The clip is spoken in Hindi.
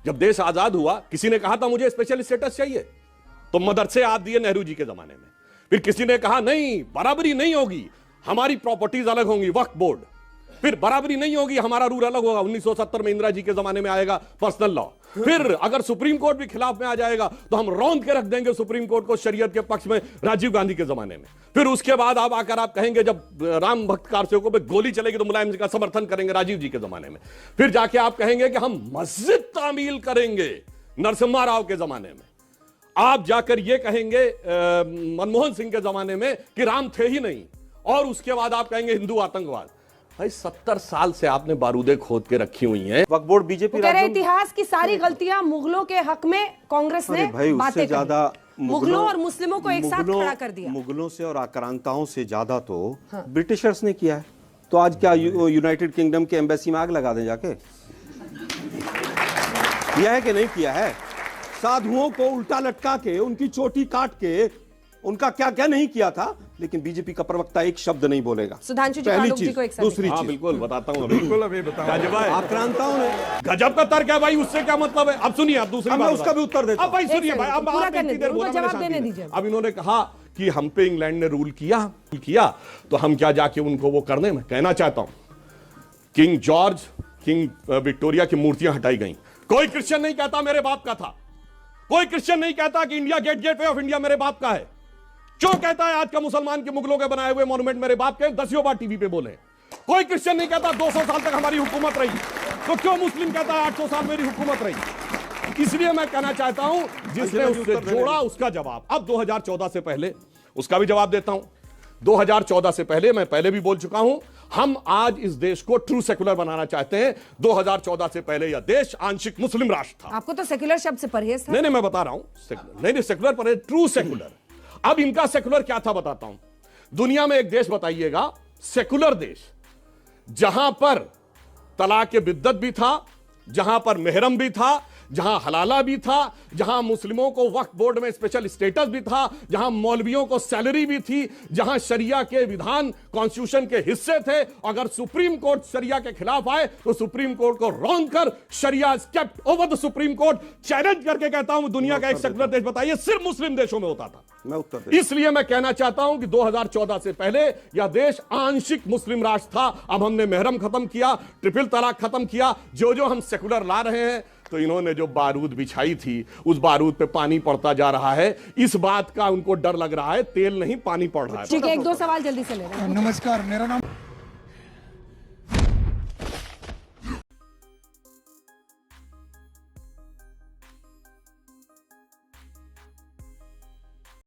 जब देश आजाद हुआ किसी ने कहा था मुझे स्पेशल स्टेटस चाहिए, तो मदरसे आप दिए नेहरू जी के जमाने में। फिर किसी ने कहा नहीं बराबरी नहीं होगी, हमारी प्रॉपर्टीज अलग होंगी, वक्फ बोर्ड। फिर बराबरी नहीं होगी, हमारा रूल अलग होगा, 1970 में इंदिरा जी के जमाने में आएगा पर्सनल लॉ। फिर अगर सुप्रीम कोर्ट भी खिलाफ में आ जाएगा तो हम रौंद के रख देंगे सुप्रीम कोर्ट को शरीयत के पक्ष में, राजीव गांधी के जमाने में। फिर उसके बाद आप आकर आप कहेंगे जब राम भक्त कारसेवकों पे गोली चलेगी तो मुलायम जी का समर्थन करेंगे, राजीव जी के जमाने में। फिर जाके आप कहेंगे कि हम मस्जिद तामील करेंगे, नरसिम्हा राव के जमाने में। आप जाकर ये कहेंगे मनमोहन सिंह के जमाने में कि राम थे ही नहीं, और उसके बाद आप कहेंगे हिंदू आतंकवाद। भाई 70 साल से आपने बारूदे खोद के रखी हुई हैं। वक्फ बोर्ड बीजेपी इतिहास की सारी गलतियां मुग्लों के हक में कांग्रेस ने बातें ज्यादा मुगलों और मुस्लिमों को एक साथ खड़ा कर दिया। मुगलों से और आक्रांताओं से ज्यादा तो ब्रिटिशर्स ने किया है। तो आज क्या यूनाइटेड किंगडम के एम्बेसी में आग लगा दें जाके? किया है कि नहीं किया है? साधुओं को उल्टा लटका के, उनकी चोटी काट के, उनका क्या क्या नहीं किया था। लेकिन बीजेपी का प्रवक्ता एक शब्द नहीं बोलेगा। सुधांशु जी, पहली जी चीज, को एक दूसरी चीज बिल्कुल बताता हूँ, बिल्कुल अभी बताऊं। आक्रांताओं ने गजब का तर्क है भाई, उससे क्या मतलब है? अब सुनिए, आप दूसरी मैं उसका भी उत्तर देता हूं। अब भाई सुनिए भाई, अब पूरा आप करने इतनी देर दीजिए, बोला, उनको मैंने जवाब देने शांति दीजिए। अब इन्होंने कहा कि हम पे इंग्लैंड ने रूल किया तो हम क्या जाके उनको वो करने में। कहना चाहता हूं किंग जॉर्ज, किंग विक्टोरिया की मूर्तियां हटाई गई। कोई क्रिश्चियन नहीं कहता मेरे बाप का था, कोई क्रिश्चियन नहीं कहता कि इंडिया गेटवे ऑफ इंडिया मेरे बाप का है। क्यों कहता है आज का मुसलमान के मुगलों के बनाए हुए मॉन्यूमेंट मेरे बाप के? 10 बार टीवी पे बोले। कोई क्रिश्चियन नहीं कहता 200 साल तक हमारी हुकूमत रही, तो क्यों मुस्लिम कहता है 800 साल मेरी हुकूमत रही? इसलिए मैं कहना चाहता हूं जिसने उससे जोड़ा उसका जवाब। अब 2014 से पहले उसका भी जवाब देता हूं। 2014 से पहले मैं पहले भी बोल चुका हूं, हम आज इस देश को ट्रू सेकुलर बनाना चाहते हैं। 2014 से पहले यह देश आंशिक मुस्लिम राष्ट्र था। आपको तो सेकुलर शब्द से परहेज था। नहीं, मैं बता रहा हूं, नहीं सेकुलर परहेज, ट्रू सेकुलर। अब इनका सेकुलर क्या था बताता हूं। दुनिया में एक देश बताइएगा सेकुलर देश जहां पर तलाक बिद्दत भी था, जहां पर मेहरम भी था, जहां हलाला भी था, जहां मुस्लिमों को वक्फ बोर्ड में स्पेशल स्टेटस भी था, जहां मौलवियों को सैलरी भी थी, जहां शरिया के विधान कॉन्स्टिट्यूशन के हिस्से थे। अगर सुप्रीम कोर्ट शरिया के खिलाफ आए तो सुप्रीम कोर्ट को रौंद कर Sharia stepped over the Supreme Court. Challenge करके कहता हूं दुनिया का एक सेकुलर देश बताइए सिर्फ मुस्लिम देशों में होता था। मैं उत्तर इसलिए मैं कहना चाहता हूं कि 2014 से पहले यह देश आंशिक मुस्लिम राष्ट्र था। अब हमने मेहरम खत्म किया, ट्रिपल तलाक खत्म किया। जो जो हम सेकुलर ला रहे हैं, तो इन्होंने जो बारूद बिछाई थी उस बारूद पे पानी पड़ता जा रहा है। इस बात का उनको डर लग रहा है, तेल नहीं पानी पड़ रहा है। ठीक है, 1-2 सवाल जल्दी से ले रहे हैं। नमस्कार, मेरा नाम